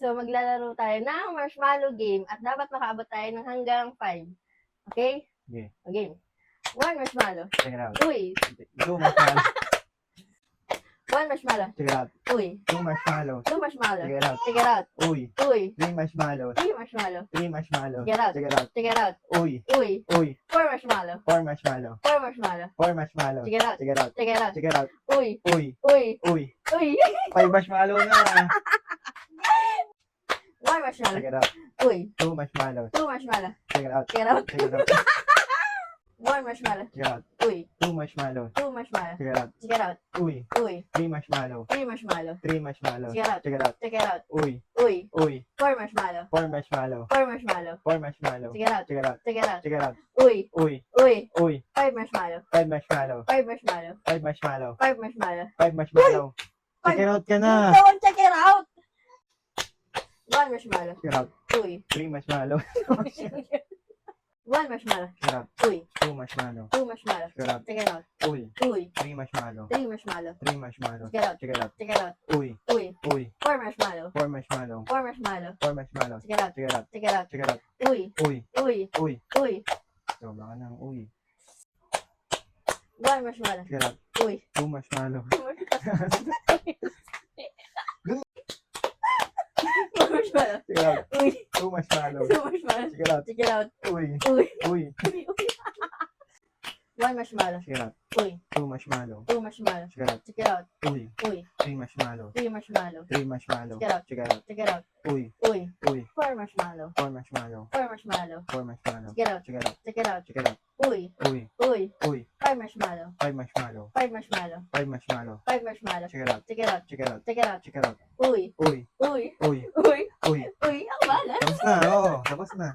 So, maglalaro tayo ng marshmallow game at dapat makaabot tayo ng hanggang 5. Okay? Okay. Okay. 1 marshmallow. Check it out. Uy. 2 marshmallow. 1 marshmallow. Check it out. Uy. 2 marshmallow. 2 marshmallow. Check it out. Check it out. Uy. Uy. 3 marshmallows. 3 marshmallow. 3 marshmallows. Check it out. Check it out. Check it out. Uy. Uy. Uy. 4 marshmallow. 4 marshmallow. 4 marshmallow. 4 marshmallows. Check it out. Check it out. Check it out. Check it out. Uy. Uy. Uy. Uy. Uy. 5 marshmallow na. 1 marshmallow. Check it out. Uy. 2 marshmallows. 2 marshmallow. Check it out. Check it out. Check it out. 1 marshmallow. Check it out. Uy. 2 marshmallows. 2 marshmallow. Check it out. Check it out. Uy. Uy. 3 marshmallow. 3 marshmallow. 3 marshmallows. Check it out. Check it out. Check it out. Uy. Uy. Uy. 4 marshmallow. 4 marshmallow. 4 marshmallow. 4 marshmallow. Check it out. Check it out. Check it out. Check it out. Uy. Uy. Uy. Uy. 5 marshmallow. 5 marshmallow. 5 marshmallow. 5 marshmallow. 5 marshmallow. 5 marshmallow. Check it out ka na. Don't check it out! 1 marshmallow. Check it out. Uy. 3 marshmallow. 1 marshmallow. Check it out. Uy. 2 marshmallow. 2 marshmallow. Check it out. Check it out. Uy. Uy. 3 marshmallow. 3 marshmallow. 3 marshmallow. Check it out. Check it out. Check it out. Uy. Uy. Uy. 4 marshmallow. 4 marshmallow. 4 marshmallow. 4 marshmallow. Check it out. Check it out. Check it out. Check it out. Uy. Uy. Uy. Uy. Uy. Sobra ka ng uy. 1 marshmallow. Check it out. Uy. 2 marshmallow. 1 marshmallow. Check it out. Uy. 2 marshmallow. 2 marshmallow. Check it out. Check it out. Uy. Uy. Uy. Uy. 1 marshmallow. Check it out. Uy. 2 marshmallow. 2 marshmallow. Check it out. Check it out. Uy. Uy. 3 marshmallow. 3 marshmallow. 3 marshmallow. Check it out. Check it out. Check it out. Uy. Uy. Uy. 4 marshmallow. 4 marshmallow. 4 marshmallow. 4 marshmallow. Check it out. Check it out. Check it out. Check it out. Uy. Uy. Uy. Uy. 5 marshmallow. 5 marshmallow. 5 marshmallow. 5 marshmallow. 5 marshmallow. Check it out. Check it out. Check it out. Check it out. Check it out. Uy. Uy. Uy. Uy. Uy. Uy. Uy. Ang bahala. Tapos na. Oo. Tapos na.